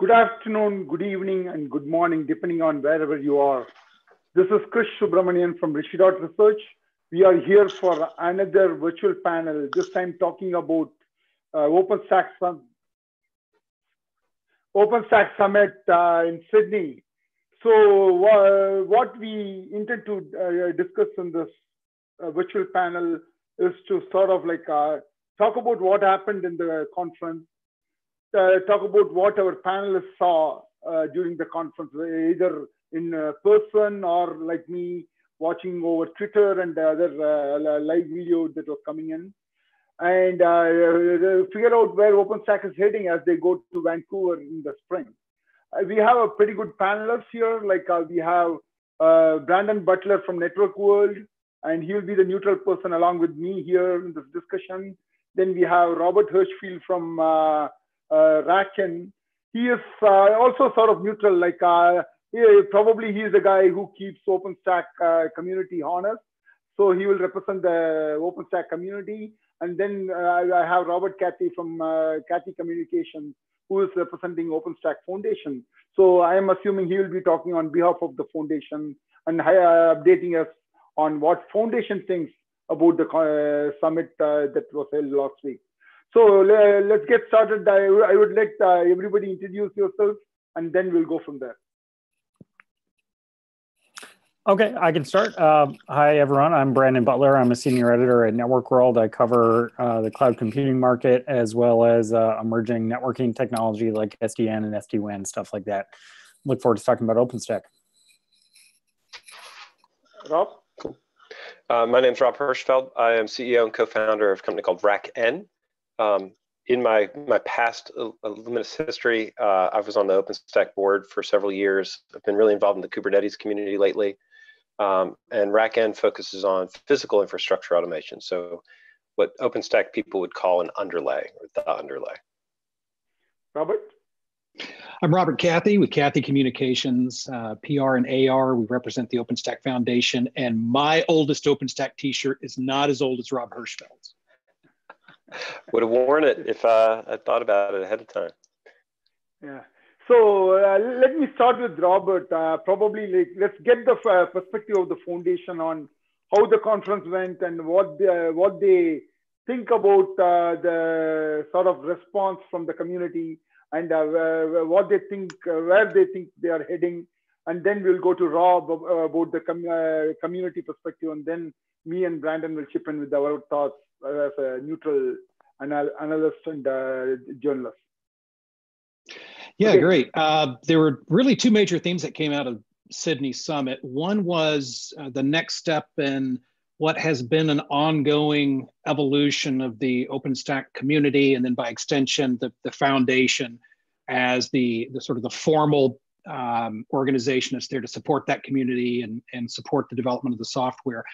Good afternoon, good evening, and good morning, depending on wherever you are. This is Chris Subramanian from Rishi.Research. Research. We are here for another virtual panel, this time talking about OpenStack Summit in Sydney. So what we intend to discuss in this virtual panel is to sort of like talk about what happened in the conference, talk about what our panelists saw during the conference, either in person or like me watching over Twitter and other live video that was coming in, and figure out where OpenStack is heading as they go to Vancouver in the spring. We have a pretty good panelists here. Like we have Brandon Butler from Network World, and he will be the neutral person along with me here in this discussion. Then we have Robert Hirschfeld from Racken. He is also sort of neutral, like probably he's the guy who keeps OpenStack community honest. So he will represent the OpenStack community. And then I have Robert Cathey from Cathey Communications, who is representing OpenStack Foundation. So I am assuming he will be talking on behalf of the foundation and updating us on what foundation thinks about the summit that was held last week. So let's get started. I would let everybody introduce yourself, and then we'll go from there. Okay, I can start. Hi, everyone. I'm Brandon Butler. I'm a senior editor at Network World. I cover the cloud computing market as well as emerging networking technology like SDN and SD-WAN, stuff like that. Look forward to talking about OpenStack. Rob? Cool. My name's Rob Hirschfeld. I am CEO and co-founder of a company called Racken. In my past luminous history, I was on the OpenStack board for several years. I've been really involved in the Kubernetes community lately. And Racken focuses on physical infrastructure automation. So what OpenStack people would call an underlay or the underlay. Robert? I'm Robert Cathey with Cathey Communications, PR and AR. We represent the OpenStack Foundation. And my oldest OpenStack t-shirt is not as old as Rob Hirschfeld's. Would have worn it if I thought about it ahead of time. Yeah. So let me start with Robert. Probably let's get the perspective of the foundation on how the conference went and what they think about the sort of response from the community and what they think, where they think they are heading. And then we'll go to Rob about the community perspective, and then me and Brandon will chip in with our thoughts as a neutral analyst and journalist. Yeah, okay. Great. There were really two major themes that came out of Sydney Summit. One was the next step in what has been an ongoing evolution of the OpenStack community, and then by extension, the foundation as the sort of the formal organization that's there to support that community and support the development of the software.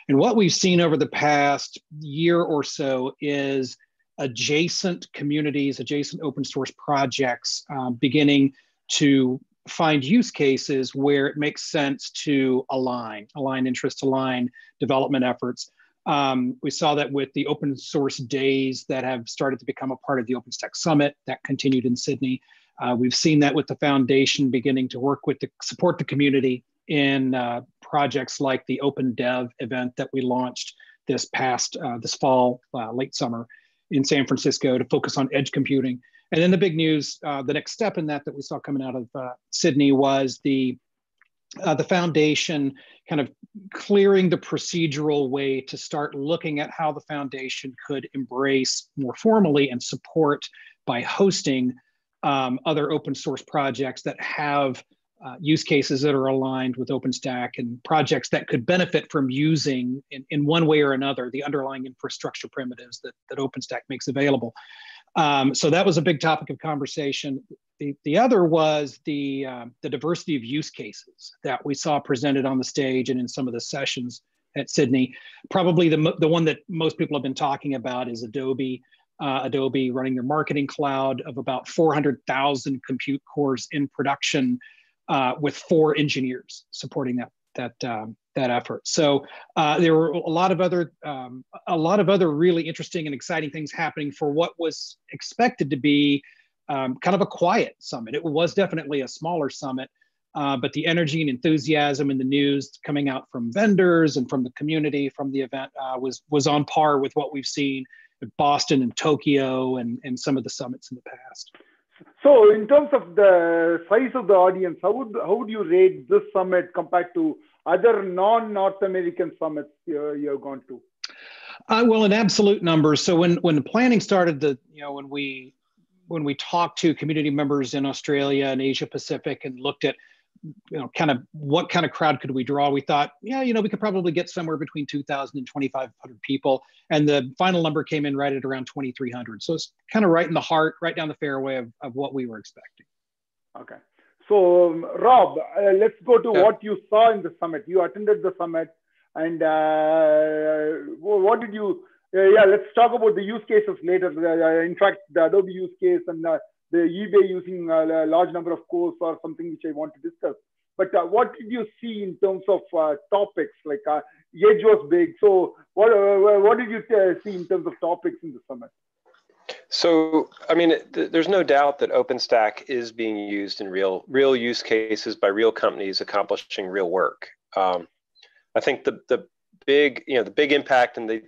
And what we've seen over the past year or so is adjacent communities, adjacent open source projects beginning to find use cases where it makes sense to align interests, align development efforts. We saw that with the open source days that have started to become a part of the OpenStack Summit that continued in Sydney. We've seen that with the foundation beginning to work with support the community in projects like the Open Dev event that we launched this fall, late summer in San Francisco to focus on edge computing. And then the big news, the next step in that we saw coming out of Sydney was the foundation kind of clearing the procedural way to start looking at how the foundation could embrace more formally and support by hosting other open source projects that have use cases that are aligned with OpenStack and projects that could benefit from using in one way or another the underlying infrastructure primitives that OpenStack makes available. So that was a big topic of conversation. The other was the diversity of use cases that we saw presented on the stage and in some of the sessions at Sydney. Probably the one that most people have been talking about is Adobe. Adobe running their marketing cloud of about 400,000 compute cores in production with 4 engineers supporting that effort. So there were a lot of other really interesting and exciting things happening for what was expected to be kind of a quiet summit. It was definitely a smaller summit, but the energy and enthusiasm in the news coming out from vendors and from the community from the event was on par with what we've seen in Boston and Tokyo and some of the summits in the past. So in terms of the size of the audience, how would you rate this summit compared to other non-North American summits you've gone to? Well, in absolute numbers. So when the planning started, when we talked to community members in Australia and Asia Pacific and looked at, kind of what kind of crowd could we draw, we thought, we could probably get somewhere between 2,000 and 2,500 people. And the final number came in right at around 2,300. So it's kind of right in the heart, right down the fairway of what we were expecting. Okay. So Rob, let's go to what you saw in the summit. You attended the summit, and what did you, let's talk about the use cases later. In fact, the Adobe use case and the eBay using a large number of cores or something which I want to discuss. But what did you see in terms of topics? Like Edge was big. So what did you see in terms of topics in the summit? So, I mean, there's no doubt that OpenStack is being used in real use cases by real companies accomplishing real work. I think the big impact, and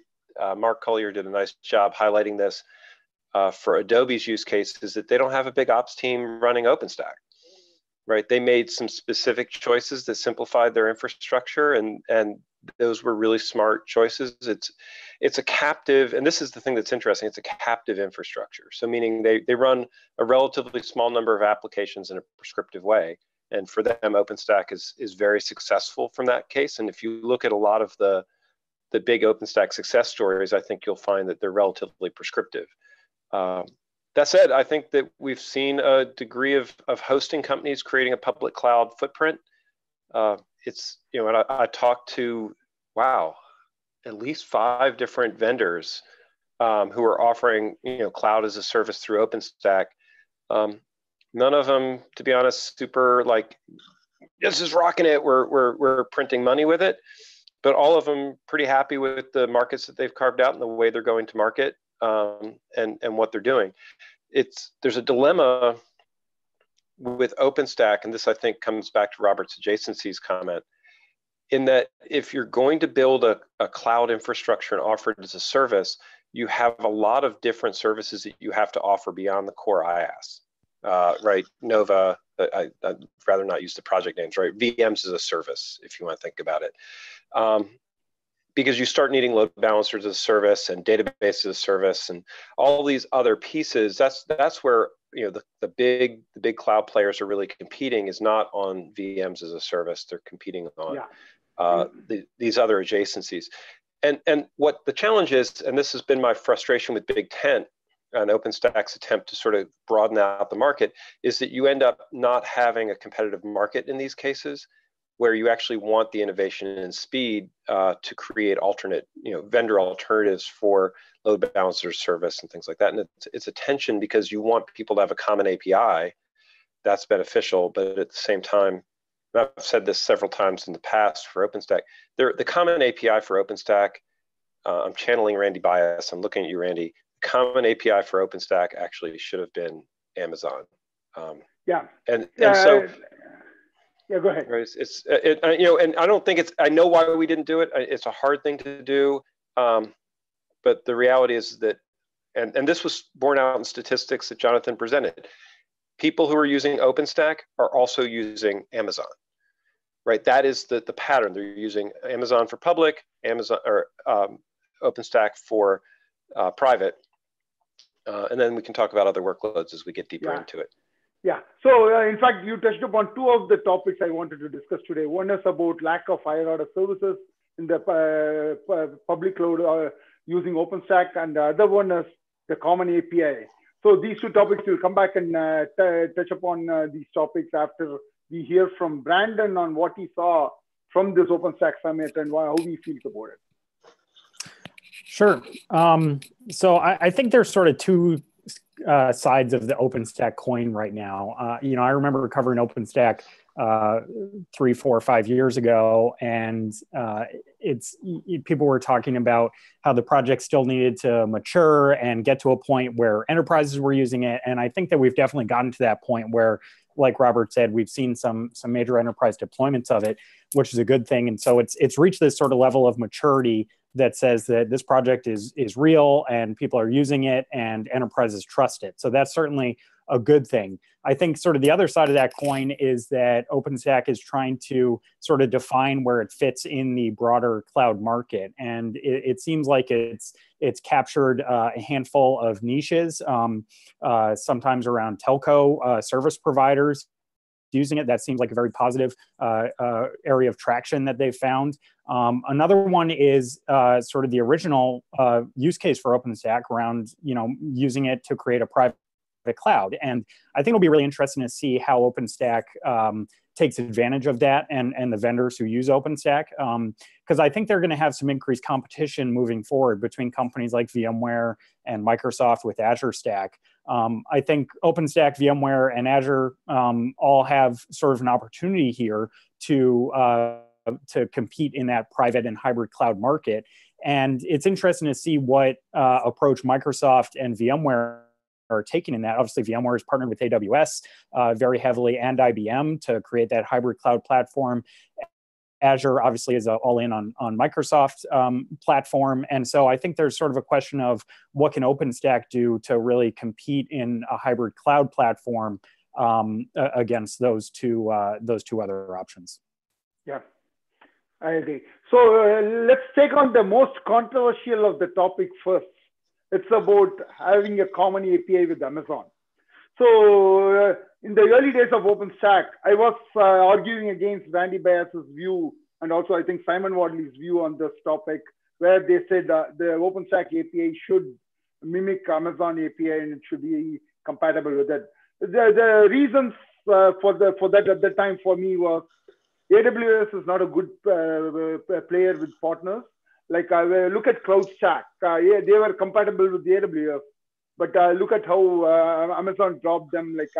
Mark Collier did a nice job highlighting this for Adobe's use case, is that they don't have a big ops team running OpenStack, right? They made some specific choices that simplified their infrastructure, and those were really smart choices. It's a captive, and this is the thing that's interesting, it's a captive infrastructure. So meaning they run a relatively small number of applications in a prescriptive way. And for them, OpenStack is very successful from that case. And if you look at a lot of the big OpenStack success stories, I think you'll find that they're relatively prescriptive. That said, I think that we've seen a degree of hosting companies creating a public cloud footprint. It's, and I talked to, at least 5 different vendors who are offering, cloud as a service through OpenStack. None of them, to be honest, super like, this is rocking it, we're printing money with it. But all of them pretty happy with the markets that they've carved out and the way they're going to market and what they're doing. There's a dilemma with OpenStack, and this I think comes back to Robert's adjacencies comment, in that if you're going to build a cloud infrastructure and offer it as a service, you have a lot of different services that you have to offer beyond the core IaaS, right? Nova, I'd rather not use the project names, right? VMs as a service, if you want to think about it. Because you start needing load balancers as a service and database as a service and all these other pieces. That's where the big cloud players are really competing, is not on VMs as a service. They're competing on these other adjacencies. And what the challenge is, and this has been my frustration with Big Tent and OpenStack's attempt to sort of broaden out the market, is that you end up not having a competitive market in these cases, where you actually want the innovation and speed to create alternate, vendor alternatives for load balancer service and things like that. And it's a tension, because you want people to have a common API that's beneficial, but at the same time, and I've said this several times in the past for OpenStack, the common API for OpenStack, I'm channeling Randy Bias, I'm looking at you, Randy, the common API for OpenStack actually should have been Amazon. And so, yeah, go ahead. Right. And I don't think I know why we didn't do it. It's a hard thing to do. But the reality is that, and this was borne out in statistics that Jonathan presented, people who are using OpenStack are also using Amazon, right? That is the pattern. They're using Amazon for public, Amazon or OpenStack for private. And then we can talk about other workloads as we get deeper into it. Yeah. So in fact, you touched upon 2 of the topics I wanted to discuss today. One is about lack of higher order services in the public cloud using OpenStack, and the other one is the common API. So these 2 topics, we'll come back and touch upon these topics after we hear from Brandon on what he saw from this OpenStack Summit and how he feels about it. Sure. So I think there's sort of 2 sides of the OpenStack coin right now. I remember covering OpenStack 3, 4, 5 years ago, and people were talking about how the project still needed to mature and get to a point where enterprises were using it. And I think that we've definitely gotten to that point where, like Robert said, we've seen some major enterprise deployments of it, which is a good thing. And so it's reached this sort of level of maturity that says that this project is real and people are using it and enterprises trust it. So that's certainly a good thing. I think sort of the other side of that coin is that OpenStack is trying to sort of define where it fits in the broader cloud market. And it seems like it's captured a handful of niches, sometimes around telco service providers using it. That seems like a very positive area of traction that they've found. Another one is sort of the original use case for OpenStack around, using it to create a private cloud. And I think it'll be really interesting to see how OpenStack takes advantage of that and the vendors who use OpenStack. Because I think they're going to have some increased competition moving forward between companies like VMware and Microsoft with Azure Stack. I think OpenStack, VMware, and Azure all have sort of an opportunity here to compete in that private and hybrid cloud market. And it's interesting to see what approach Microsoft and VMware are taking in that. Obviously, VMware is partnered with AWS very heavily and IBM to create that hybrid cloud platform. Azure obviously is all in on Microsoft platform. And so I think there's sort of a question of what can OpenStack do to really compete in a hybrid cloud platform against those two other options. Yeah, I agree. So let's take on the most controversial of the topic first. It's about having a common API with Amazon. So in the early days of OpenStack, I was arguing against Randy Bias's view, and also I think Simon Wadley's view on this topic, where they said the OpenStack API should mimic Amazon API and it should be compatible with it. The reasons for that at the time for me was AWS is not a good player with partners. Like look at CloudStack, they were compatible with the AWS, but look at how Amazon dropped them. Like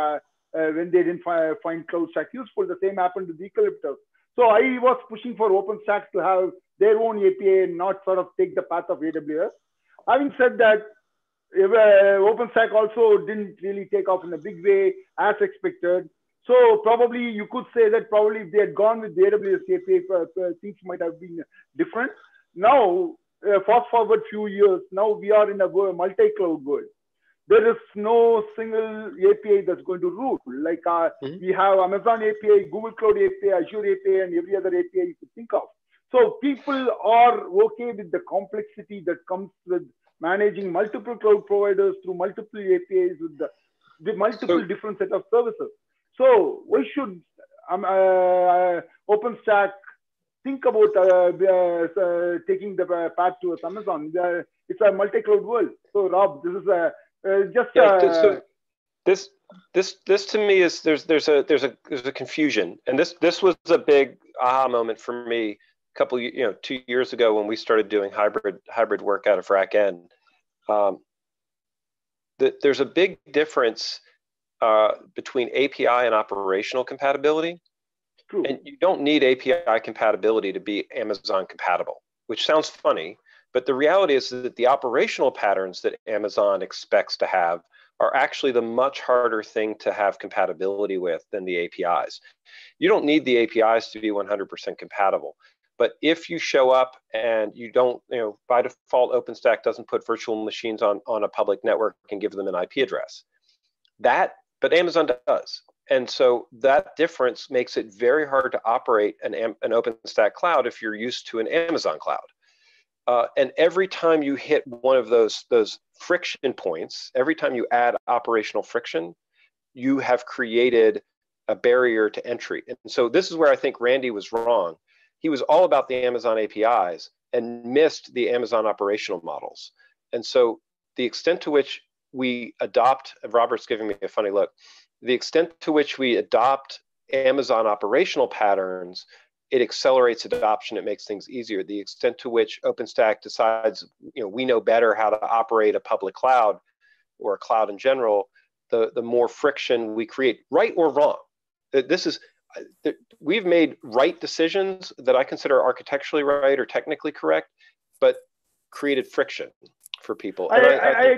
when they didn't find CloudStack useful, the same happened with Eucalyptus. So I was pushing for OpenStack to have their own API and not sort of take the path of AWS. Having said that, OpenStack also didn't really take off in a big way as expected. So probably you could say that probably if they had gone with the AWS API, things might have been different. Now, fast forward few years, now we are in a multi-cloud world. There is no single API that's going to rule. Like we have Amazon API, Google Cloud API, Azure API, and every other API you could think of. So people are okay with the complexity that comes with managing multiple cloud providers through multiple APIs with the multiple different set of services. So why should OpenStack think about taking the path towards Amazon? It's a multi-cloud world. So Rob, this is this to me is there's a confusion, and this was a big aha moment for me a couple 2 years ago when we started doing hybrid work out of RackN. There's a big difference between API and operational compatibility. True. And you don't need API compatibility to be Amazon compatible, which sounds funny, but the reality is that the operational patterns that Amazon expects to have are actually the much harder thing to have compatibility with than the APIs. You don't need the APIs to be 100% compatible. But if you show up and you don't, by default, OpenStack doesn't put virtual machines on a public network and give them an IP address. But Amazon does. And so that difference makes it very hard to operate an OpenStack cloud if you're used to an Amazon cloud. And every time you hit one of those friction points, every time you add operational friction, you have created a barrier to entry. And so this is where I think Randy was wrong. He was all about the Amazon APIs and missed the Amazon operational models. And so the extent to which we adopt, Robert's giving me a funny look, the extent to which we adopt Amazon operational patterns, it accelerates adoption, it makes things easier. The extent to which OpenStack decides, we know better how to operate a public cloud or a cloud in general, the more friction we create, right or wrong. we've made right decisions that I consider architecturally right or technically correct, but created friction for people. And I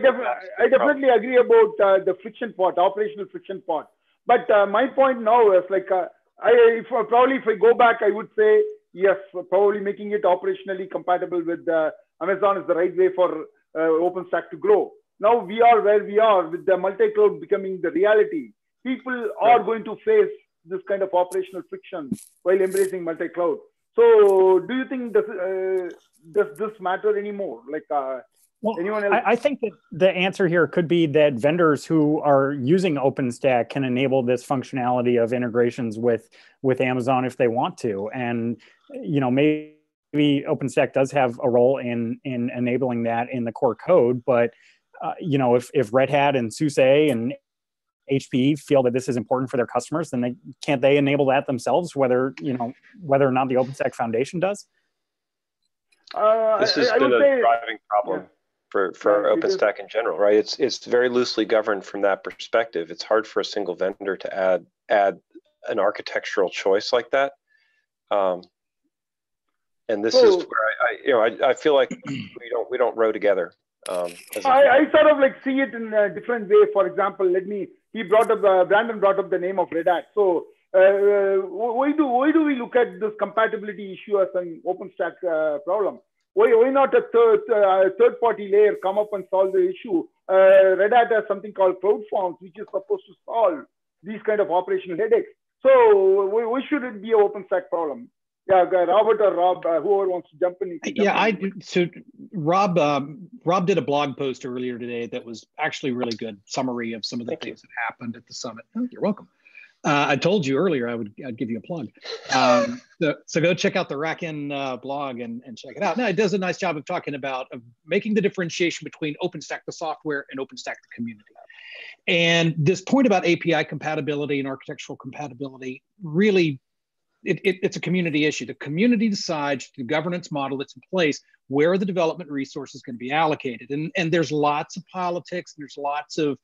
definitely agree about the friction part, operational friction part. But my point now is like, if I go back, I would say, yes, probably making it operationally compatible with Amazon is the right way for OpenStack to grow. Now we are where we are with the multi-cloud becoming the reality. People are going to face this kind of operational friction while embracing multi-cloud. So do you think does this matter anymore? Like, well, I think that the answer here could be that vendors who are using OpenStack can enable this functionality of integrations with Amazon if they want to. And, you know, maybe OpenStack does have a role in enabling that in the core code. But, you know, if Red Hat and SUSE and HPE feel that this is important for their customers, then can't they enable that themselves, whether or not the OpenStack Foundation does? This has been a driving problem. Yeah. For OpenStack in general, right? It's very loosely governed from that perspective. It's hard for a single vendor to add an architectural choice like that. And this is where I feel like we don't row together. I sort of like see it in a different way. For example, Brandon brought up the name of Red Hat. So why do we look at this compatibility issue as an OpenStack problem? Why not a third-party layer come up and solve the issue? Red Hat has something called CloudForms, which is supposed to solve these kind of operational headaches. So why should it be an OpenStack problem? Yeah, Robert or Rob, whoever wants to jump in. So Rob did a blog post earlier today that was actually really good summary of some of the things that happened at the summit. Oh, you're welcome. I told you earlier I'd give you a plug. So go check out the RackN blog and check it out. Now, it does a nice job of talking about making the differentiation between OpenStack the software and OpenStack the community. And this point about API compatibility and architectural compatibility, really, it's a community issue. The community decides the governance model that's in place, where are the development resources going to be allocated. And there's lots of politics, and there's lots of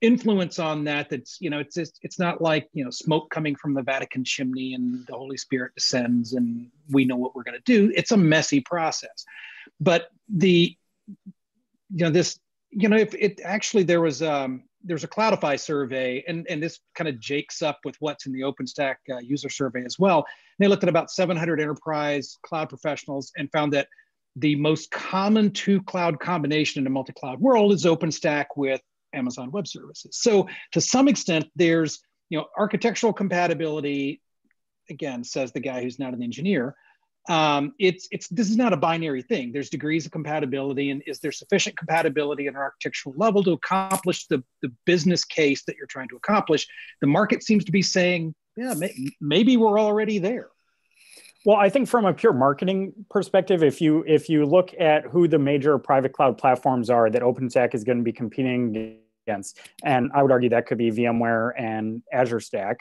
influence on that. That's, it's not like, smoke coming from the Vatican chimney and the Holy Spirit descends and we know what we're going to do. It's a messy process. But there's a Cloudify survey, and this kind of jakes up with what's in the OpenStack user survey as well. And they looked at about 700 enterprise cloud professionals and found that the most common two-cloud combination in a multi-cloud world is OpenStack with Amazon Web Services. So to some extent, there's architectural compatibility. Again, says the guy who's not an engineer. This is not a binary thing. There's degrees of compatibility, and is there sufficient compatibility at an architectural level to accomplish the business case that you're trying to accomplish? The market seems to be saying, yeah, maybe we're already there. Well, I think from a pure marketing perspective, if you look at who the major private cloud platforms are that OpenStack is going to be competing against, and I would argue that could be VMware and Azure Stack,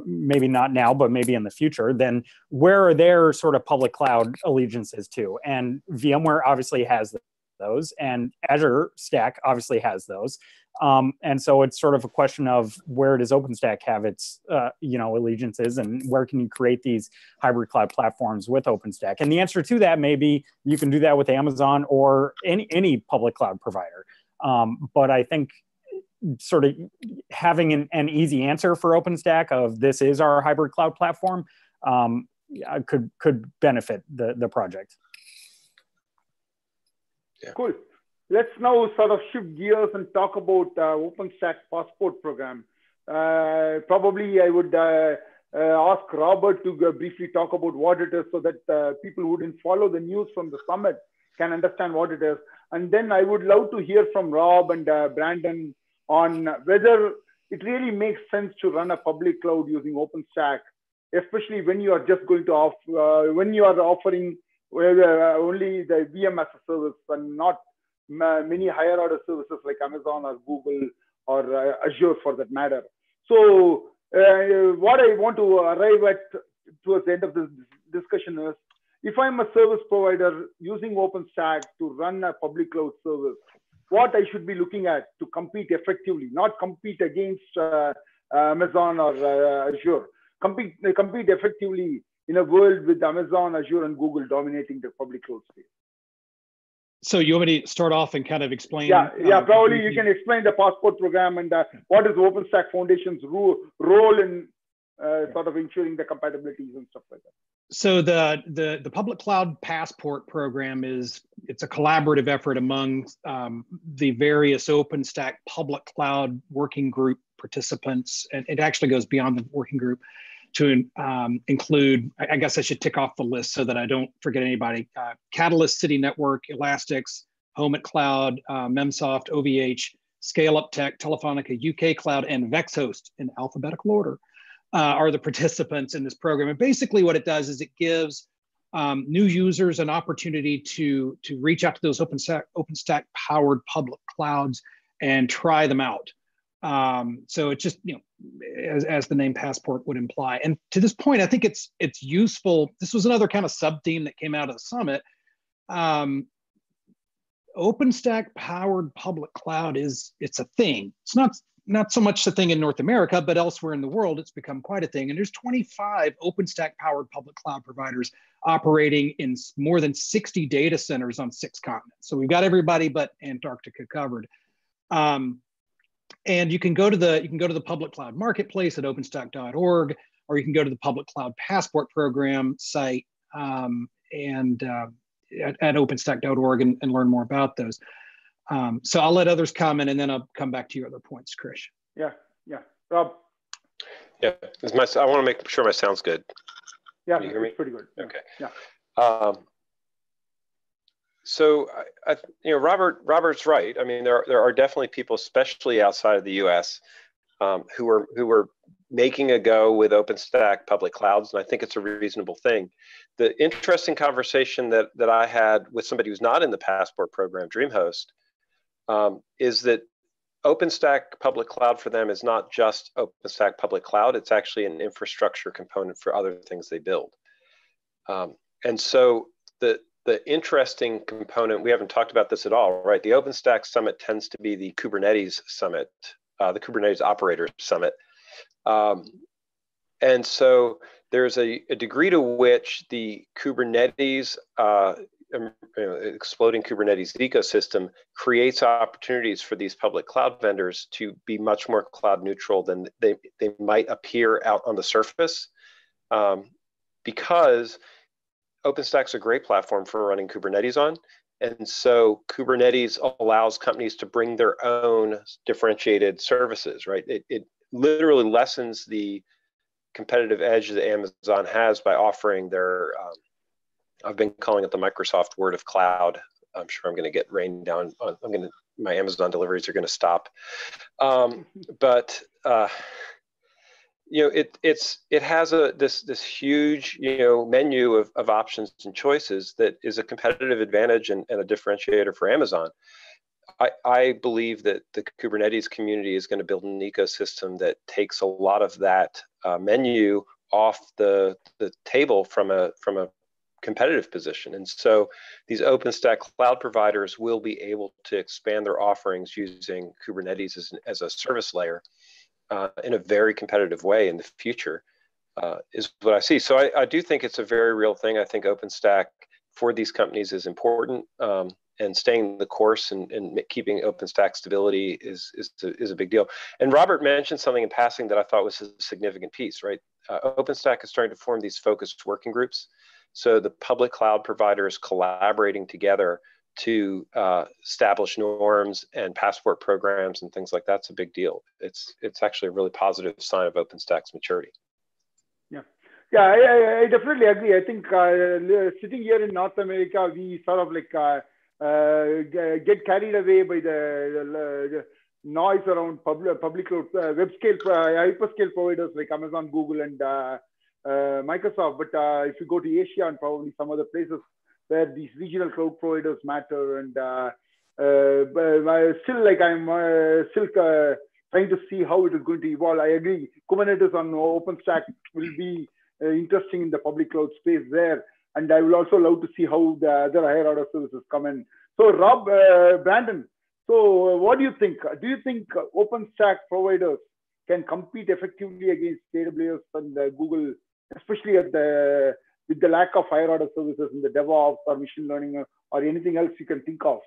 maybe not now, but maybe in the future, then where are their sort of public cloud allegiances to? And VMware obviously has those, and Azure Stack obviously has those. And so it's sort of a question of where does OpenStack have its, allegiances, and where can you create these hybrid cloud platforms with OpenStack? And the answer to that may be you can do that with Amazon or any public cloud provider. But I think sort of having an easy answer for OpenStack of this is our hybrid cloud platform could benefit the project. Yeah. Cool. Let's now sort of shift gears and talk about OpenStack Passport program. Probably I would ask Robert to briefly talk about what it is so that people who didn't follow the news from the summit can understand what it is. And then I would love to hear from Rob and Brandon on whether it really makes sense to run a public cloud using OpenStack, especially when you are just going to when you are offering only the VM as a service and not many higher order services like Amazon or Google or Azure for that matter. So what I want to arrive at towards the end of this discussion is, if I'm a service provider using OpenStack to run a public cloud service, what I should be looking at to compete effectively, not compete against Amazon or Azure. compete effectively in a world with Amazon, Azure, and Google dominating the public cloud space. So you want me to start off and kind of explain? Yeah, probably you can explain the passport program and what is OpenStack Foundation's role in sort of ensuring the compatibilities and stuff like that. So the public cloud passport program it's a collaborative effort among the various OpenStack public cloud working group participants, and it actually goes beyond the working group to include, I guess I should tick off the list so that I don't forget anybody. Catalyst City Network, Elastic's, Home at Cloud, Memsoft, OVH, Scale Up Tech, Telefonica, UK Cloud, and VexHost in alphabetical order are the participants in this program. And basically what it does is it gives new users an opportunity to reach out to those OpenStack powered public clouds and try them out. So it's just, as the name passport would imply. And to this point, I think it's useful. This was another kind of sub-theme that came out of the summit. OpenStack powered public cloud it's a thing. It's not so much a thing in North America, but elsewhere in the world, it's become quite a thing. And there's 25 OpenStack powered public cloud providers operating in more than 60 data centers on 6 continents. So we've got everybody but Antarctica covered. And you can go to the public cloud marketplace at openstack.org, or you can go to the public cloud passport program site at openstack.org and learn more about those. So I'll let others comment, and then I'll come back to your other points, Krish. Yeah. Rob? Yeah, I want to make sure my sound's good. Yeah, you hear me? It's pretty good. Okay. Yeah. So, Robert's right. I mean, there are definitely people, especially outside of the U.S., who are making a go with OpenStack public clouds, and I think it's a reasonable thing. The interesting conversation that I had with somebody who's not in the Passport program, DreamHost, is that OpenStack public cloud for them is not just OpenStack public cloud. It's actually an infrastructure component for other things they build. And so the interesting component, we haven't talked about this at all, right? The OpenStack Summit tends to be the Kubernetes Summit, the Kubernetes Operators Summit. And so there's a degree to which the Kubernetes, exploding Kubernetes ecosystem creates opportunities for these public cloud vendors to be much more cloud neutral than they might appear out on the surface, because OpenStack's a great platform for running Kubernetes on. And so Kubernetes allows companies to bring their own differentiated services, right? It literally lessens the competitive edge that Amazon has by offering their, I've been calling it the Microsoft word of cloud. I'm sure I'm going to get rained down on, my Amazon deliveries are going to stop. It has this huge menu of options and choices that is a competitive advantage and a differentiator for Amazon. I believe that the Kubernetes community is going to build an ecosystem that takes a lot of that menu off the table from a competitive position. And so these OpenStack cloud providers will be able to expand their offerings using Kubernetes as a service layer in a very competitive way in the future, is what I see. So I do think it's a very real thing. I think OpenStack for these companies is important, and staying the course and keeping OpenStack stability is a big deal. And Robert mentioned something in passing that I thought was a significant piece, right? OpenStack is starting to form these focused working groups. So the public cloud providers collaborating together to establish norms and passport programs and things like that's a big deal. It's actually a really positive sign of OpenStack's maturity. Yeah, I definitely agree. I think sitting here in North America, we sort of get carried away by the noise around public cloud, hyperscale providers like Amazon, Google, and Microsoft. But if you go to Asia and probably some other places where these regional cloud providers matter, and I'm still trying to see how it is going to evolve. I agree. Kubernetes on OpenStack will be interesting in the public cloud space there. And I will also love to see how the other higher order services come in. So Rob, Brandon, so what do you think? Do you think OpenStack providers can compete effectively against AWS and Google, especially with the lack of higher order services in the DevOps or machine learning or anything else you can think of.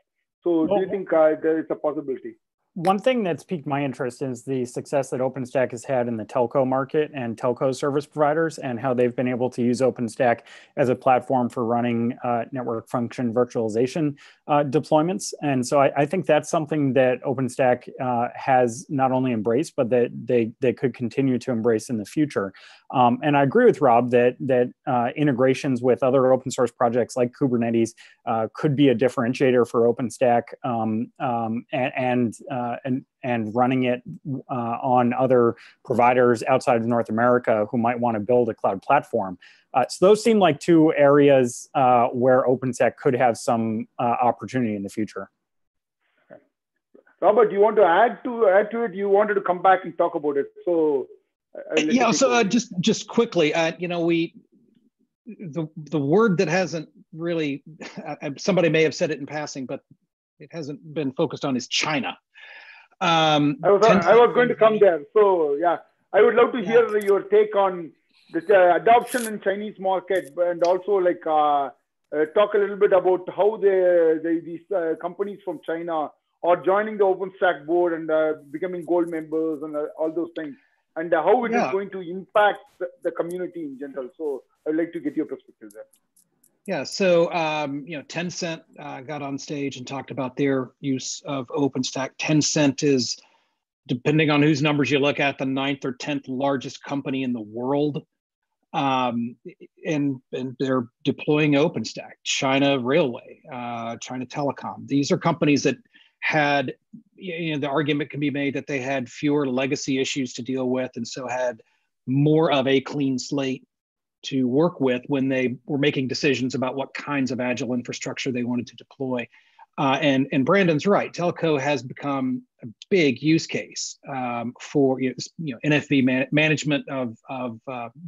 So do you think there is a possibility? One thing that's piqued my interest is the success that OpenStack has had in the telco market and telco service providers, and how they've been able to use OpenStack as a platform for running network function virtualization deployments. And so I think that's something that OpenStack has not only embraced, but that they could continue to embrace in the future. And I agree with Rob that integrations with other open source projects like Kubernetes could be a differentiator for OpenStack, and running it on other providers outside of North America who might want to build a cloud platform. So those seem like two areas where OpenStack could have some opportunity in the future. Okay. Robert, you want to add to it? You wanted to come back and talk about it. So yeah. So just quickly, the word that hasn't really somebody may have said it in passing, but it hasn't been focused on is China. I was going to come there. So yeah, I would love to hear your take on the adoption in Chinese market, and also talk a little bit about how these companies from China are joining the OpenStack board and becoming gold members and all those things, and how it is going to impact the community in general. So I'd like to get your perspective there. Yeah, so Tencent got on stage and talked about their use of OpenStack. Tencent is, depending on whose numbers you look at, the 9th or 10th largest company in the world, and they're deploying OpenStack. China Railway, China Telecom. These are companies that had, the argument can be made that they had fewer legacy issues to deal with, and so had more of a clean slate to work with when they were making decisions about what kinds of agile infrastructure they wanted to deploy. And Brandon's right, telco has become a big use case for NFV management of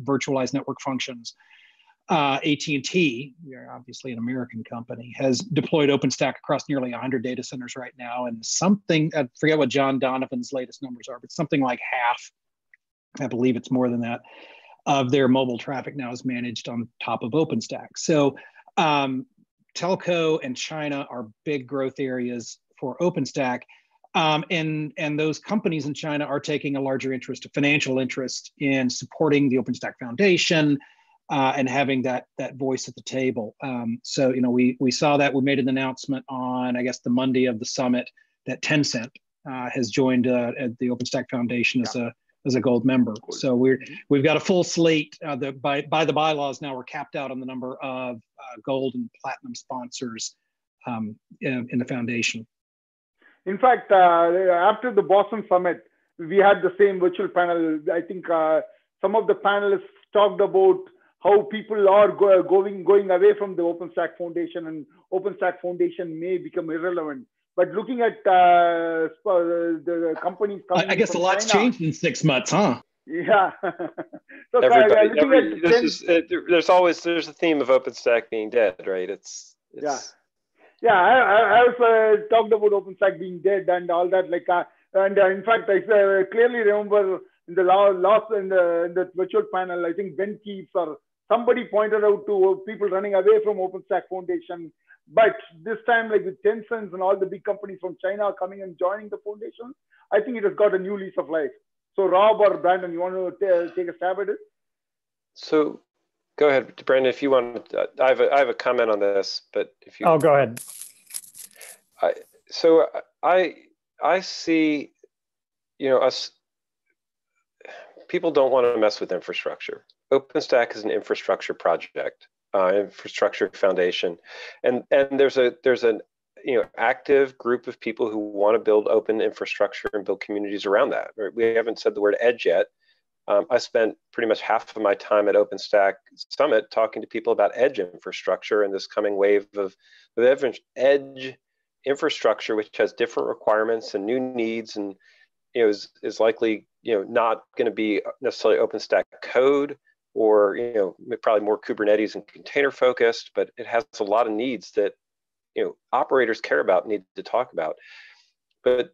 virtualized network functions. AT&T, we're obviously an American company, has deployed OpenStack across nearly 100 data centers right now, and something, I forget what John Donovan's latest numbers are, but something like half, I believe it's more than that, of their mobile traffic now is managed on top of OpenStack. So telco and China are big growth areas for OpenStack. And those companies in China are taking a larger interest, a financial interest, in supporting the OpenStack Foundation and having that voice at the table. So we saw that. We made an announcement on, I guess, the Monday of the summit that Tencent has joined the OpenStack Foundation as a gold member. So we've got a full slate. By the bylaws now, we're capped out on the number of gold and platinum sponsors in the foundation. In fact, after the Boston Summit, we had the same virtual panel. I think some of the panelists talked about how people are going away from the OpenStack Foundation, and OpenStack Foundation may become irrelevant. But looking at the companies coming, I guess a lot's changed in 6 months, huh? Yeah. So there's a theme of OpenStack being dead, right? It's yeah. I also talked about OpenStack being dead and all that. And in fact, I clearly remember in the virtual panel, I think Ben Keeps or somebody pointed out to people running away from OpenStack Foundation. But this time, like with Tencent and all the big companies from China coming and joining the foundation, I think it has got a new lease of life. So Rob or Brandon, you want to take a stab at it? So go ahead, Brandon, if you want. I have a comment on this, but if you. Oh, go ahead. I see, us. People don't want to mess with infrastructure. OpenStack is an infrastructure project. Infrastructure foundation, and there's an active group of people who want to build open infrastructure and build communities around that. Right? We haven't said the word edge yet. I spent pretty much half of my time at OpenStack Summit talking to people about edge infrastructure and this coming wave of edge infrastructure, which has different requirements and new needs, and is likely not going to be necessarily OpenStack code, or probably more Kubernetes and container focused, but it has a lot of needs that operators care about, need to talk about. But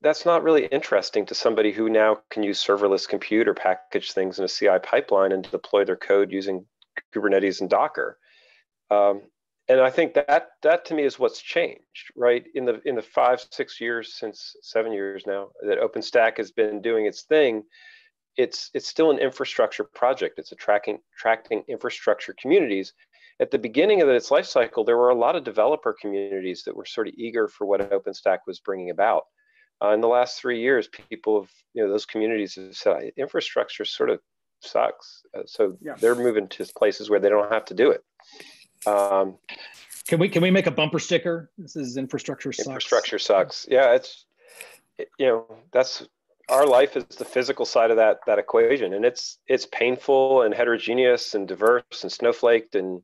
that's not really interesting to somebody who now can use serverless compute or package things in a CI pipeline and deploy their code using Kubernetes and Docker. And I think that to me is what's changed, right? In the 5-6 years, since 7 years now, that OpenStack has been doing its thing. It's still an infrastructure project. It's attracting infrastructure communities. At the beginning of its life cycle, there were a lot of developer communities that were sort of eager for what OpenStack was bringing about. In the last 3 years, people have, those communities have said infrastructure sort of sucks. So they're moving to places where they don't have to do it. Can we make a bumper sticker? This is infrastructure sucks. Infrastructure sucks. Yeah, that's our life is the physical side of that equation, and it's painful and heterogeneous and diverse and snowflaked. And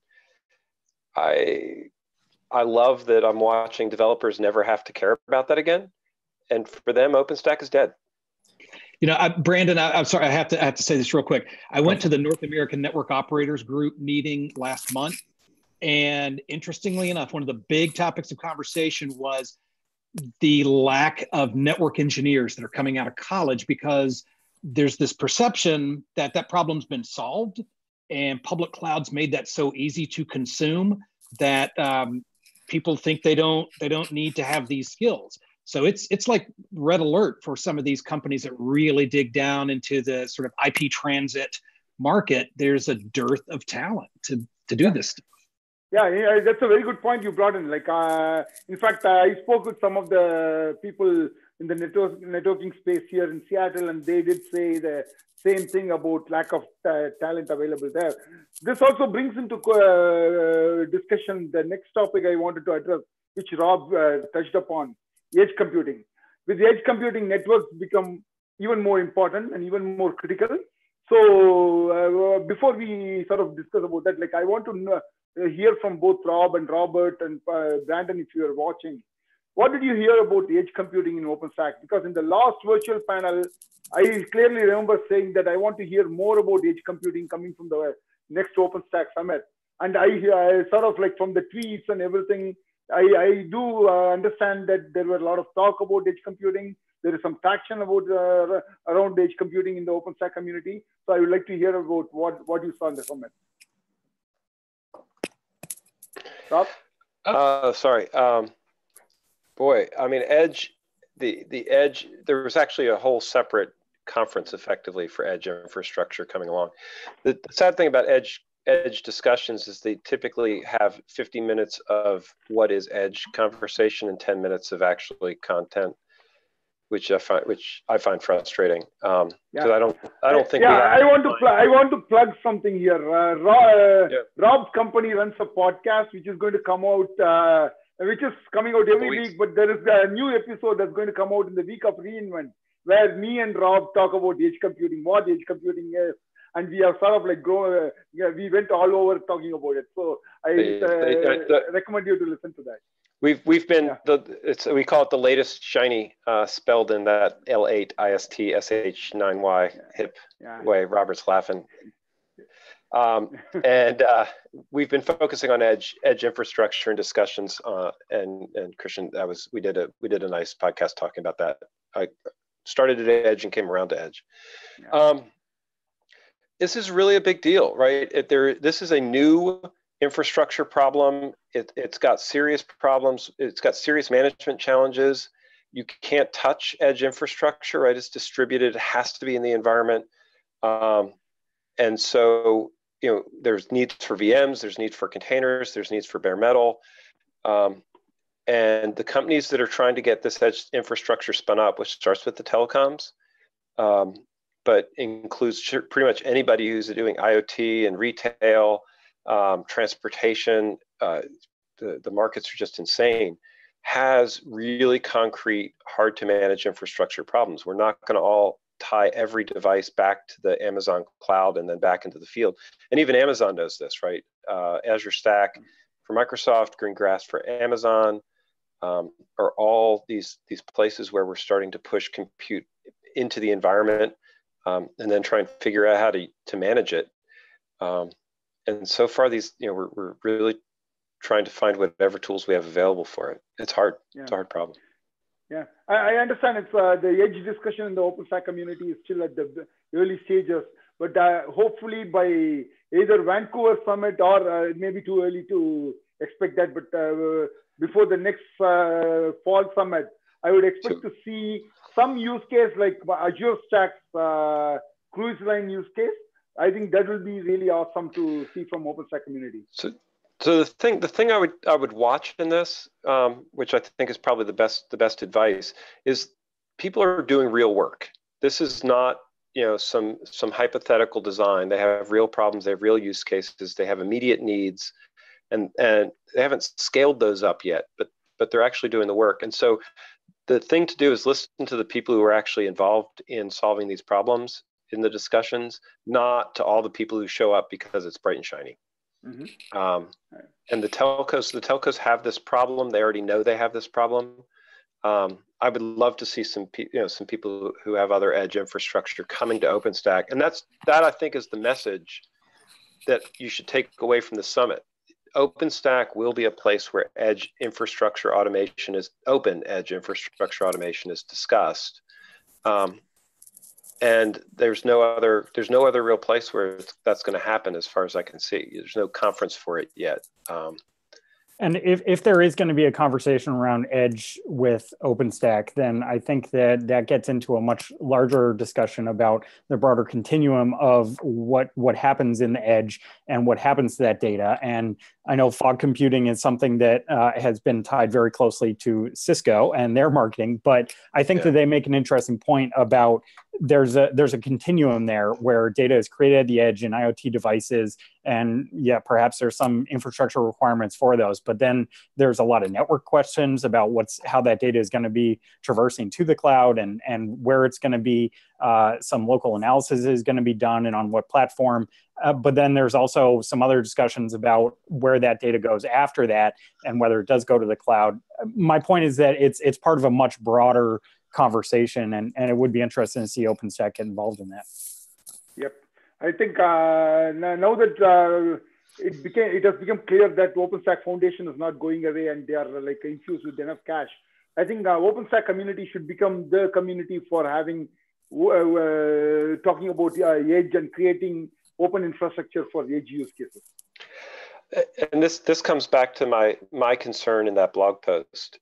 I love that I'm watching developers never have to care about that again. And for them, OpenStack is dead. Brandon, I'm sorry, I have to say this real quick. I went to the North American Network Operators Group meeting last month. And interestingly enough, one of the big topics of conversation was the lack of network engineers that are coming out of college, because there's this perception that that problem's been solved and public clouds made that so easy to consume that people think they don't need to have these skills. So it's like red alert for some of these companies that really dig down into the sort of IP transit market. There's a dearth of talent to do this stuff. Yeah, that's a very good point you brought in. Like, in fact, I spoke with some of the people in the networking space here in Seattle, and they did say the same thing about lack of talent available there. This also brings into discussion the next topic I wanted to address, which Rob touched upon, edge computing. With edge computing, networks become even more important and even more critical. So before we sort of discuss about that, like, I want to hear from both Rob and Robert and Brandon, if you are watching. What did you hear about edge computing in OpenStack? Because in the last virtual panel, I clearly remember saying that I want to hear more about edge computing coming from the next OpenStack Summit. And I sort of, like, from the tweets and everything, I do understand that there were a lot of talk about edge computing. There is some traction about around edge computing in the OpenStack community. So I would like to hear about what you saw in the summit. Rob? Sorry. Boy, I mean, edge, the edge, there was actually a whole separate conference effectively for edge infrastructure coming along. The sad thing about edge discussions is they typically have 50 minutes of what is edge conversation and 10 minutes of actually content, which I find frustrating. Because I don't think. Yeah, I want to plug something here. Rob's company runs a podcast which is going to come out, which is coming out every week. But there is a new episode that's going to come out in the week of reInvent, where me and Rob talk about edge computing, what edge computing is, and we have sort of like we went all over talking about it. So I recommend you to listen to that. We've been we call it the latest shiny, spelled in that L8 IST SH9Y hip way. Robert's laughing. And we've been focusing on edge infrastructure and discussions. And Christian, we did a nice podcast talking about that. I started at edge and came around to edge. This is really a big deal, right? This is a new infrastructure problem. It's got serious problems. It's got serious management challenges. You can't touch edge infrastructure, right? It's distributed. It has to be in the environment. And so, there's needs for VMs, there's needs for containers, there's needs for bare metal. And the companies that are trying to get this edge infrastructure spun up, which starts with the telecoms, but includes pretty much anybody who's doing IoT and retail, transportation, the markets are just insane, has really concrete, hard to manage infrastructure problems. We're not going to all tie every device back to the Amazon cloud and then back into the field. And even Amazon knows this, right? Azure Stack for Microsoft, Greengrass for Amazon, are all these places where we're starting to push compute into the environment, and then try and figure out how to manage it. And so far, we're really trying to find whatever tools we have available for it. It's hard. Yeah. It's a hard problem. Yeah, I understand it's the edge discussion in the OpenStack community is still at the early stages, but hopefully by either Vancouver Summit or maybe too early to expect that, but before the next fall summit, I would expect to see some use case like Azure Stack's cruise line use case. I think that will be really awesome to see from OpenStack community. So the thing I would watch in this, which I think is probably the best advice, is people are doing real work. This is not some hypothetical design. They have real problems. They have real use cases. They have immediate needs, and they haven't scaled those up yet. But they're actually doing the work. And so the thing to do is listen to the people who are actually involved in solving these problems in the discussions, not to all the people who show up because it's bright and shiny. Mm-hmm. And the telcos have this problem. They already know they have this problem. I would love to see some people who have other edge infrastructure coming to OpenStack, and that I think is the message that you should take away from the summit. OpenStack will be a place where open edge infrastructure automation is discussed. And there's no other real place where that's going to happen as far as I can see. There's no conference for it yet. And if there is going to be a conversation around edge with OpenStack, then I think that gets into a much larger discussion about the broader continuum of what happens in the edge and what happens to that data. And I know fog computing is something that has been tied very closely to Cisco and their marketing, but I think that they make an interesting point about there's a continuum there where data is created at the edge in IoT devices, and perhaps there's some infrastructure requirements for those, but then there's a lot of network questions about how that data is going to be traversing to the cloud and where it's going to be. Some local analysis is going to be done and on what platform. But then there's also some other discussions about where that data goes after that and whether it does go to the cloud. My point is that it's part of a much broader conversation, and it would be interesting to see OpenStack get involved in that. Yep. I think now that it has become clear that OpenStack Foundation is not going away and they are like infused with enough cash, I think OpenStack community should become the community for having talking about edge and creating open infrastructure for edge use cases. And this comes back to my concern in that blog post.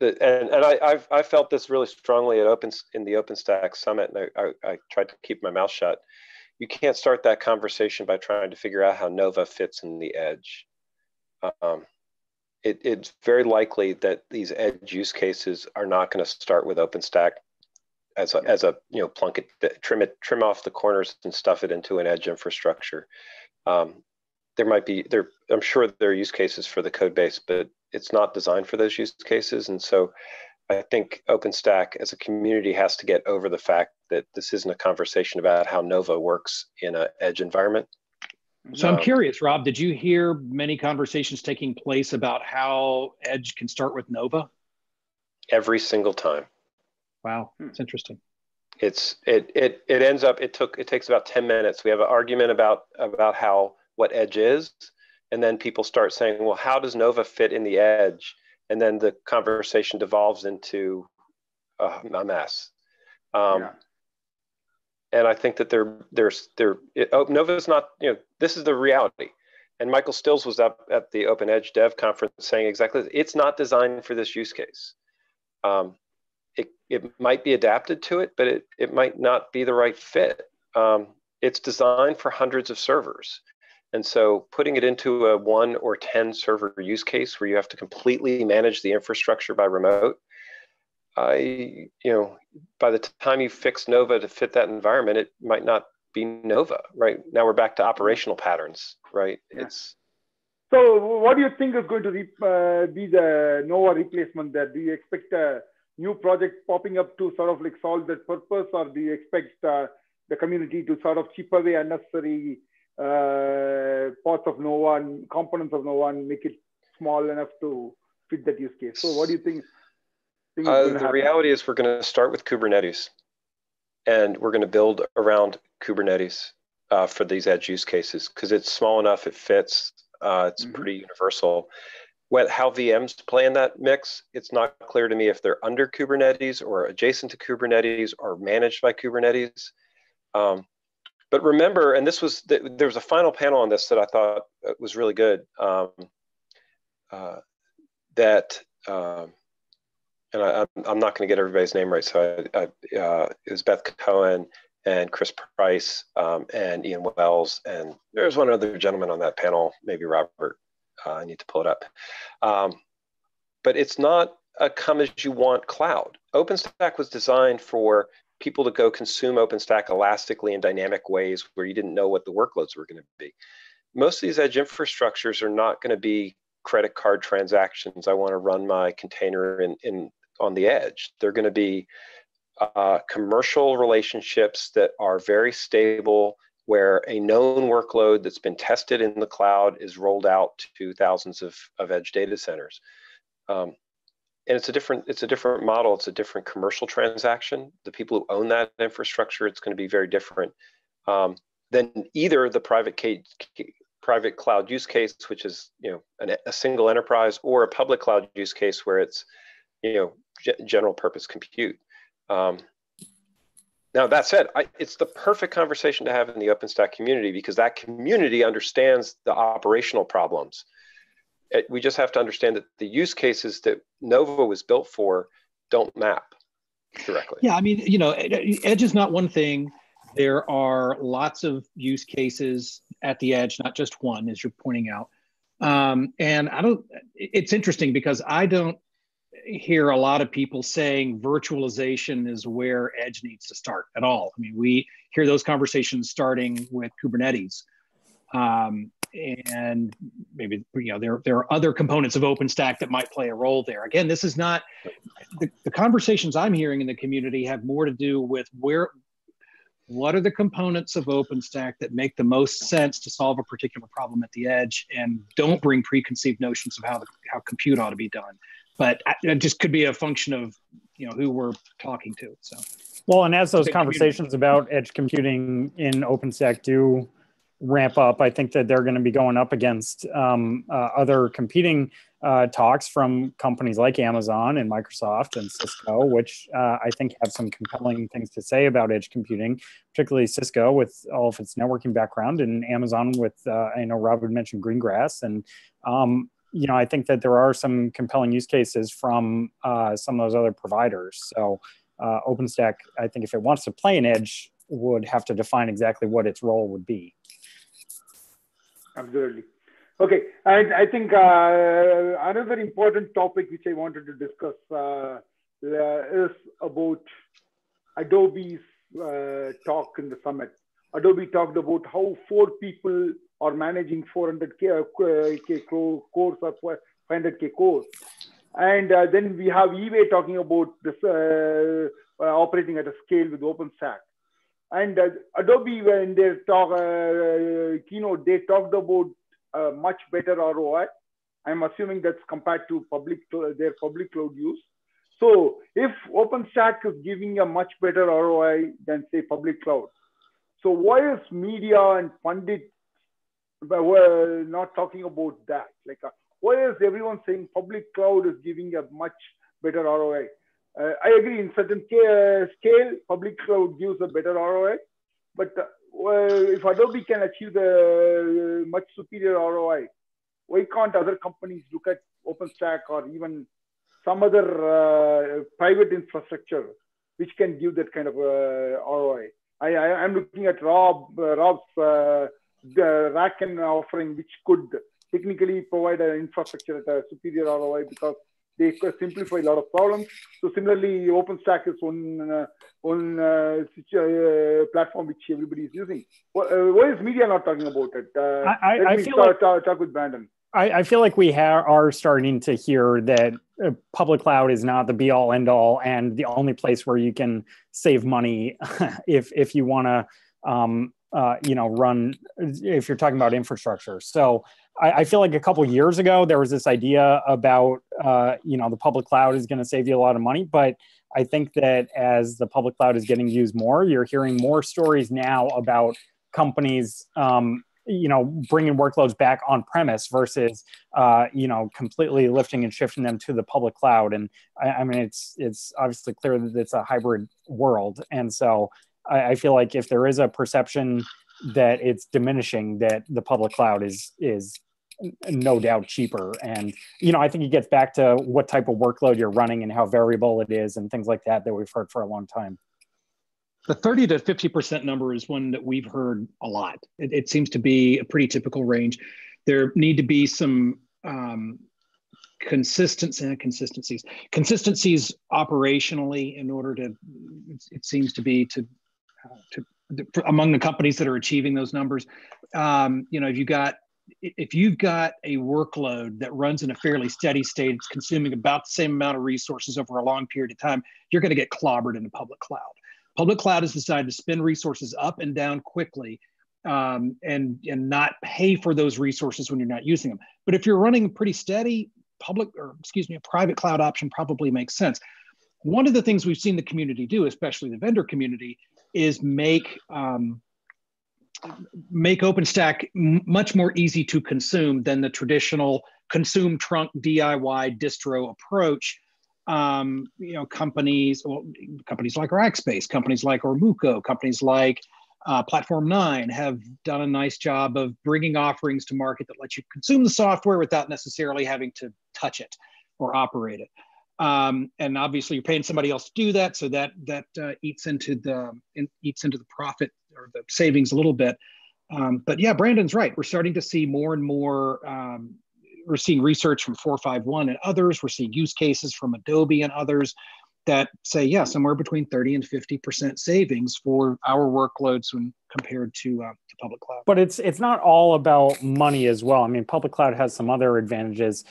I felt this really strongly in the OpenStack Summit, and I tried to keep my mouth shut. You can't start that conversation by trying to figure out how Nova fits in the edge. It's very likely that these edge use cases are not going to start with OpenStack as a plunk it, trim off the corners and stuff it into an edge infrastructure. I'm sure there are use cases for the code base, but it's not designed for those use cases. And so I think OpenStack as a community has to get over the fact that this isn't a conversation about how Nova works in an edge environment. So I'm curious, Rob, did you hear many conversations taking place about how edge can start with Nova? Every single time. Wow, that's interesting. It ends up, it takes about 10 minutes. We have an argument about what edge is, and then people start saying, well, how does Nova fit in the edge? And then the conversation devolves into a mess. And I think that Nova's not, this is the reality. And Michael Stills was up at the Open Edge Dev Conference saying exactly, it's not designed for this use case. It might be adapted to it, but it might not be the right fit. It's designed for hundreds of servers. And so putting it into a 1 or 10 server use case where you have to completely manage the infrastructure by remote, by the time you fix Nova to fit that environment, it might not be Nova, right? Now we're back to operational patterns, right? Yeah. So what do you think is going to be the Nova replacement there? Do you expect a new project popping up to sort of like solve that purpose, or do you expect the community to sort of chip away unnecessary parts of Nova and components of Nova and make it small enough to fit that use case? So what do you think? The reality is we're going to start with Kubernetes, and we're going to build around Kubernetes for these edge use cases because it's small enough, it fits, it's pretty universal. how VMs play in that mix, it's not clear to me if they're under Kubernetes or adjacent to Kubernetes or managed by Kubernetes. But remember, and there was a final panel on this that I thought was really good. And I'm not going to get everybody's name right, so it was Beth Cohen and Chris Price and Ian Wells, and there's one other gentleman on that panel, maybe Robert. I need to pull it up. But it's not a come as you want cloud. OpenStack was designed for people to go consume OpenStack elastically in dynamic ways where you didn't know what the workloads were going to be. Most of these edge infrastructures are not going to be credit card transactions. I want to run my container on the edge. They're going to be commercial relationships that are very stable, where a known workload that's been tested in the cloud is rolled out to thousands of edge data centers. And it's a different model. It's a different commercial transaction. The people who own that infrastructure, it's going to be very different than either the private cloud use case, which is a single enterprise, or a public cloud use case where it's general purpose compute. Now that said, it's the perfect conversation to have in the OpenStack community, because that community understands the operational problems. We just have to understand that the use cases that Nova was built for don't map directly. Yeah, I mean, edge is not one thing. There are lots of use cases at the edge, not just one, as you're pointing out. And it's interesting because I don't hear a lot of people saying virtualization is where edge needs to start at all. I mean, we hear those conversations starting with Kubernetes. And maybe there are other components of OpenStack that might play a role there. Again, this is not the conversations I'm hearing in the community have more to do with what are the components of OpenStack that make the most sense to solve a particular problem at the edge, and don't bring preconceived notions of how compute ought to be done. But it just could be a function of who we're talking to. So, well, and as those conversations about edge computing in OpenStack do ramp up, I think that they're going to be going up against other competing talks from companies like Amazon and Microsoft and Cisco, which I think have some compelling things to say about edge computing, particularly Cisco with all of its networking background, and Amazon with, I know Rob had mentioned Greengrass. And, I think that there are some compelling use cases from some of those other providers. So OpenStack, I think if it wants to play an edge, would have to define exactly what its role would be. Absolutely. Okay, and I think another important topic which I wanted to discuss is about Adobe's talk in the summit. Adobe talked about how 4 people are managing 400K cores or 500K cores. And then we have eBay talking about this operating at a scale with OpenStack. And Adobe, in their keynote, they talked about much better ROI. I'm assuming that's compared to their public cloud use. So if OpenStack is giving a much better ROI than, say, public cloud, so why is media and pundits not talking about that? Like, why is everyone saying public cloud is giving a much better ROI? I agree, in certain scale, public cloud gives a better ROI. But if Adobe can achieve the much superior ROI, why can't other companies look at OpenStack or even some other private infrastructure which can give that kind of ROI? I'm looking at Rob's Rack-N offering, which could technically provide an infrastructure at a superior ROI because they simplify a lot of problems. So similarly, OpenStack is one platform which everybody is using. Why is media not talking about it? Let me talk with Brandon. I feel like we are starting to hear that public cloud is not the be-all, end-all, and the only place where you can save money if you want to, run. If you're talking about infrastructure, so I feel like a couple of years ago there was this idea about the public cloud is going to save you a lot of money, but I think that as the public cloud is getting used more, you're hearing more stories now about companies bringing workloads back on premise versus, completely lifting and shifting them to the public cloud. And I mean, it's obviously clear that it's a hybrid world. And so I feel like if there is a perception that it's diminishing, that the public cloud is no doubt cheaper. And, I think it gets back to what type of workload you're running and how variable it is and things like that we've heard for a long time. The 30 to 50% number is one that we've heard a lot. It seems to be a pretty typical range. There need to be some consistencies operationally in order to, it seems to be to among the companies that are achieving those numbers. If you've got a workload that runs in a fairly steady state, it's consuming about the same amount of resources over a long period of time, you're going to get clobbered in the public cloud. Public cloud has decided to spin resources up and down quickly and not pay for those resources when you're not using them. But if you're running pretty steady, a private cloud option probably makes sense. One of the things we've seen the community do, especially the vendor community, is make OpenStack much more easy to consume than the traditional consume trunk DIY distro approach. Companies like Rackspace, companies like Ormuco, companies like Platform 9 have done a nice job of bringing offerings to market that let you consume the software without necessarily having to touch it or operate it. And obviously, you're paying somebody else to do that, so that eats into the profit or the savings a little bit. But yeah, Brandon's right. We're starting to see more and more. We're seeing research from 451 and others. We're seeing use cases from Adobe and others that say, yeah, somewhere between 30 and 50% savings for our workloads when compared to public cloud. But it's not all about money as well. I mean, public cloud has some other advantages,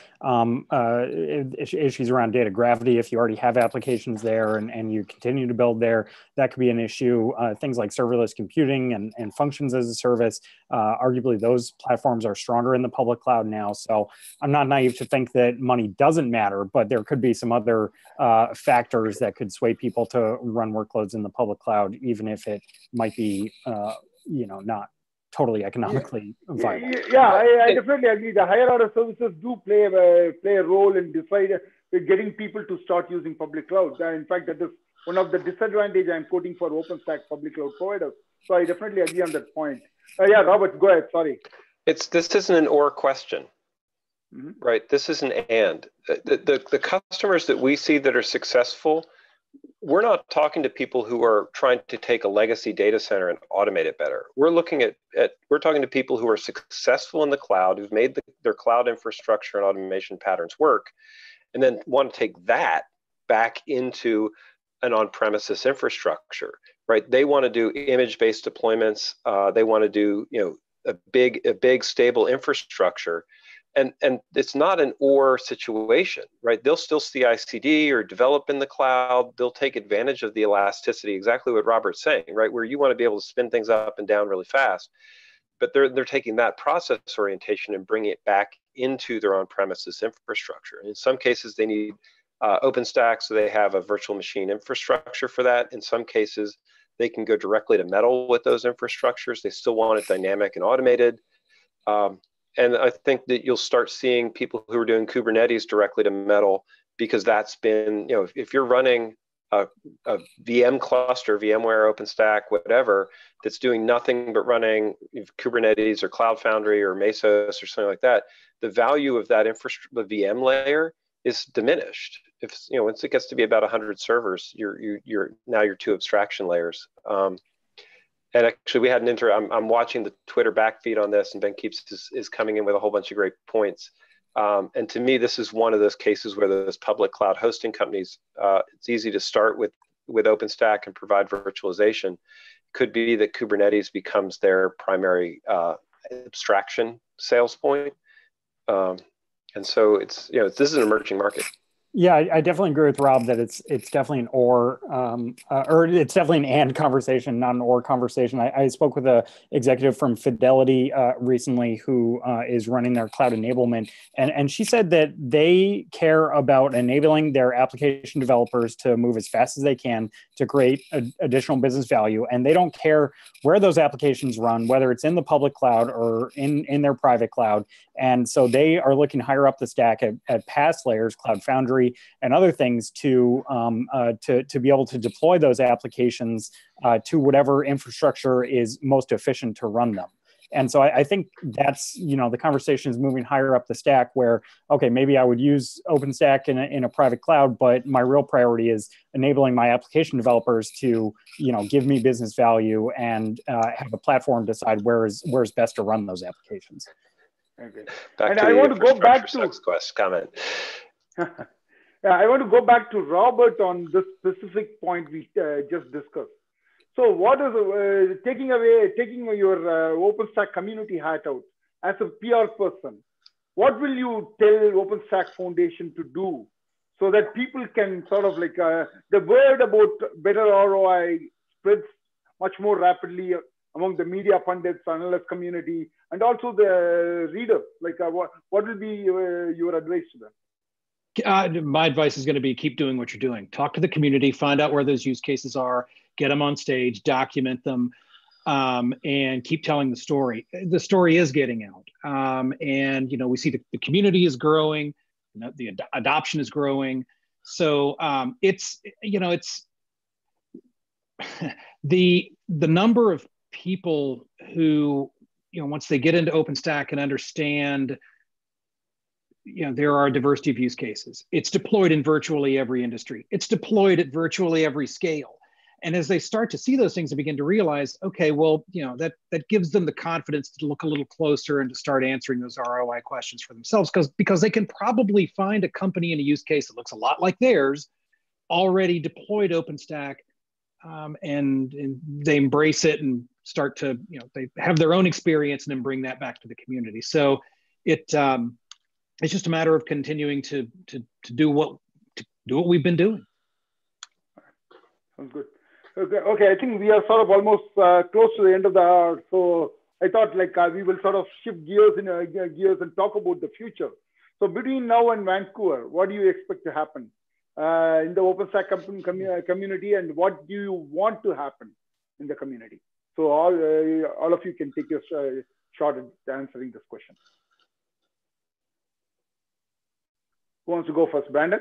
issues around data gravity. If you already have applications there and you continue to build there, that could be an issue. Things like serverless computing and functions as a service, arguably those platforms are stronger in the public cloud now. So I'm not naive to think that money doesn't matter, but there could be some other factors that could sway people to run workloads in the public cloud, even if it might be not totally economically viable. Yeah, I definitely agree. The higher order services do play a role in getting people to start using public cloud. In fact, that is one of the disadvantages I'm quoting for OpenStack public cloud providers. So I definitely agree on that point. Yeah, Robert, go ahead. Sorry. This isn't an or question, right? This is an and. The customers that we see that are successful, we're not talking to people who are trying to take a legacy data center and automate it better. We're talking to people who are successful in the cloud, who've made their cloud infrastructure and automation patterns work, and then want to take that back into an on-premises infrastructure, right? They want to do image-based deployments. They want to do, a big stable infrastructure. And it's not an or situation, right? They'll still CI/CD or develop in the cloud. They'll take advantage of the elasticity, exactly what Robert's saying, right? Where you want to be able to spin things up and down really fast. But they're taking that process orientation and bringing it back into their on-premises infrastructure. In some cases, they need OpenStack, so they have a virtual machine infrastructure for that. In some cases, they can go directly to Metal with those infrastructures. They still want it dynamic and automated. And I think that you'll start seeing people who are doing Kubernetes directly to Metal, because that's been, if you're running a VM cluster, VMware, OpenStack, whatever, that's doing nothing but running Kubernetes or Cloud Foundry or Mesos or something like that, the value of that infrastructure, the VM layer, is diminished. If once it gets to be about 100 servers, you're now your two abstraction layers. And actually, we had an I'm watching the Twitter backfeed on this, and Ben Keeps is coming in with a whole bunch of great points. And to me, this is one of those cases where those public cloud hosting companies, it's easy to start with OpenStack and provide virtualization. Could be that Kubernetes becomes their primary abstraction sales point. And so this is an emerging market. Yeah, I definitely agree with Rob that it's definitely an or it's definitely an and conversation, not an or conversation. I spoke with a executive from Fidelity recently who is running their cloud enablement, and she said that they care about enabling their application developers to move as fast as they can to create additional business value, and they don't care where those applications run, whether it's in the public cloud or in their private cloud. And so they are looking higher up the stack at past layers, Cloud Foundry, and other things to be able to deploy those applications to whatever infrastructure is most efficient to run them. And so I think that's, the conversation is moving higher up the stack where, okay, maybe I would use OpenStack in a private cloud, but my real priority is enabling my application developers to, give me business value and have a platform decide where is best to run those applications. Okay. Back and to I want to go back to quest comment. Yeah, I want to go back to Robert on this specific point we just discussed. So what is taking your OpenStack community hat out as a PR person, what will you tell OpenStack Foundation to do so that people can sort of the word about better ROI spreads much more rapidly among the media pundits, analyst community, and also the readers? What will be your advice to them? My advice is going to be keep doing what you're doing. Talk to the community, find out where those use cases are, get them on stage, document them, and keep telling the story. The story is getting out. And, we see the community is growing, the adoption is growing. So it's the number of people who, once they get into OpenStack and understand there are a diversity of use cases. It's deployed in virtually every industry. It's deployed at virtually every scale. And as they start to see those things and begin to realize, okay, well, that gives them the confidence to look a little closer and to start answering those ROI questions for themselves, because they can probably find a company and a use case that looks a lot like theirs, already deployed OpenStack, and they embrace it and start to, they have their own experience and then bring that back to the community. So it's just a matter of continuing to do what we've been doing. Sounds good. Okay. I think we are sort of almost close to the end of the hour. So I thought we will sort of shift gears and talk about the future. So between now and Vancouver, what do you expect to happen in the OpenStack community, and what do you want to happen in the community? So all of you can take your shot at answering this question. Who wants to go first, Brandon?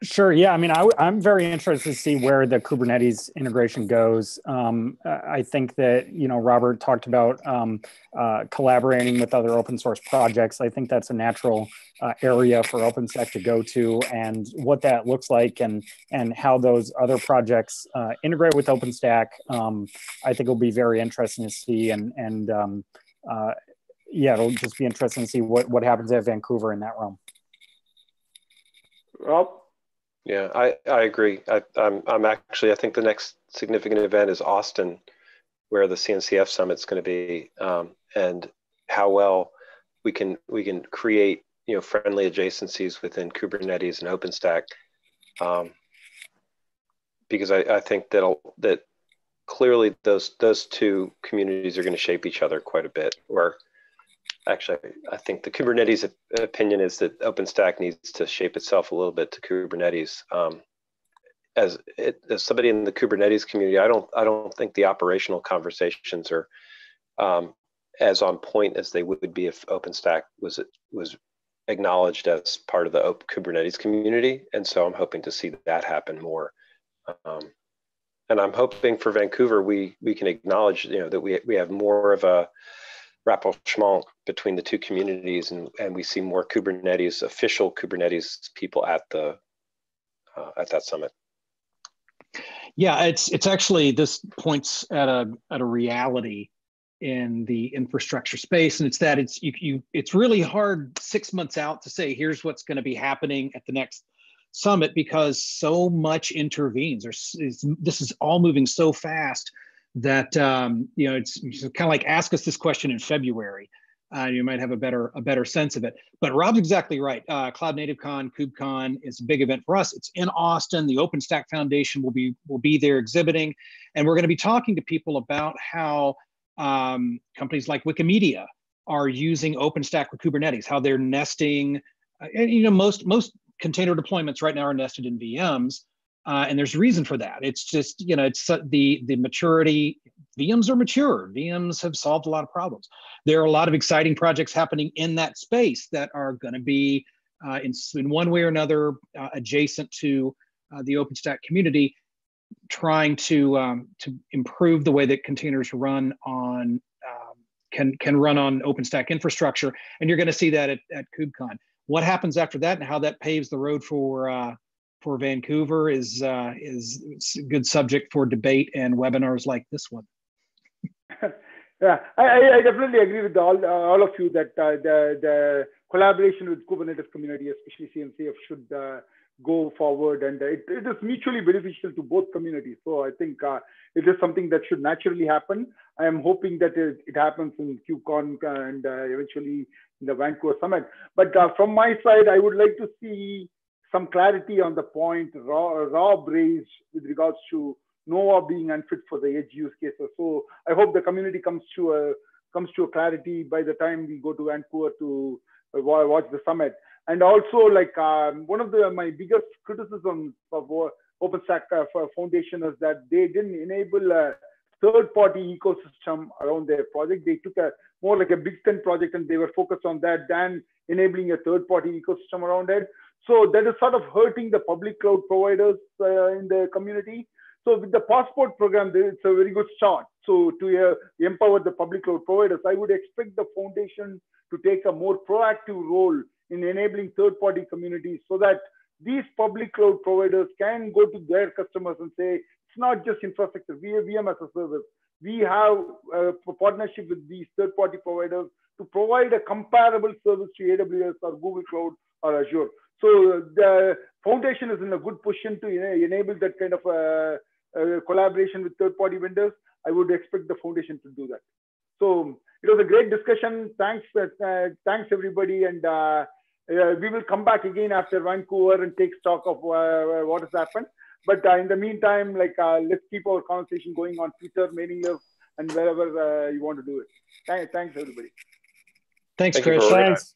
Sure. Yeah. I mean, I'm very interested to see where the Kubernetes integration goes. I think that, Robert talked about collaborating with other open source projects. I think that's a natural area for OpenStack to go to, and what that looks like and how those other projects integrate with OpenStack. I think will be very interesting to see. Yeah, it'll just be interesting to see what happens at Vancouver in that realm. Rob? Yeah, I agree. I'm actually, I think the next significant event is Austin, where the CNCF Summit's going to be, and how well we can create friendly adjacencies within Kubernetes and OpenStack, because I think that clearly those two communities are going to shape each other quite a bit. Or actually, I think the Kubernetes opinion is that OpenStack needs to shape itself a little bit to Kubernetes. As somebody in the Kubernetes community, I don't think the operational conversations are as on point as they would be if OpenStack was acknowledged as part of the Kubernetes community. And so I'm hoping to see that happen more. And I'm hoping for Vancouver, we can acknowledge that we have more of a rapprochement between the two communities, and we see more Kubernetes, official Kubernetes people at that summit. Yeah, it's actually, this points at a reality in the infrastructure space, and it's that it's really hard 6 months out to say here's what's going to be happening at the next summit, because so much intervenes. This is all moving so fast that it's kind of like, ask us this question in February. You might have a better sense of it. But Rob's exactly right. Cloud Native Con, KubeCon is a big event for us. It's in Austin. The OpenStack Foundation will be there exhibiting, and we're going to be talking to people about how companies like Wikimedia are using OpenStack with Kubernetes, how they're nesting. And most container deployments right now are nested in VMs, and there's a reason for that. It's just it's the maturity. VMs are mature. VMs have solved a lot of problems. There are a lot of exciting projects happening in that space that are going to be in one way or another adjacent to the OpenStack community, trying to improve the way that containers run on can run on OpenStack infrastructure. And you're going to see that at KubeCon. What happens after that and how that paves the road for Vancouver is a good subject for debate and webinars like this one. Yeah, I definitely agree with all of you that the collaboration with Kubernetes community, especially CNCF, should go forward, and it is mutually beneficial to both communities. So I think it is something that should naturally happen. I am hoping that it happens in KubeCon and eventually in the Vancouver Summit. But from my side, I would like to see some clarity on the point Rob raised with regards to Nova being unfit for the edge use cases. So I hope the community comes to a clarity by the time we go to Vancouver to watch the summit. And also, like one of my biggest criticisms of OpenStack Foundation is that they didn't enable a third-party ecosystem around their project. They took more like a Big Ten project, and they were focused on that than enabling a third-party ecosystem around it. So that is sort of hurting the public cloud providers in the community. So with the passport program, it's a very good start. So to empower the public cloud providers, I would expect the foundation to take a more proactive role in enabling third-party communities so that these public cloud providers can go to their customers and say, it's not just infrastructure, we have VM as a service. We have a partnership with these third-party providers to provide a comparable service to AWS or Google Cloud or Azure. So the foundation is in a good position to enable that kind of collaboration with third-party vendors. I would expect the foundation to do that. So it was a great discussion. Thanks everybody. And we will come back again after Vancouver and take stock of what has happened. But in the meantime, let's keep our conversation going on Twitter, mailing lists, and wherever you want to do it. Thanks everybody. Thanks, Chris. Thanks.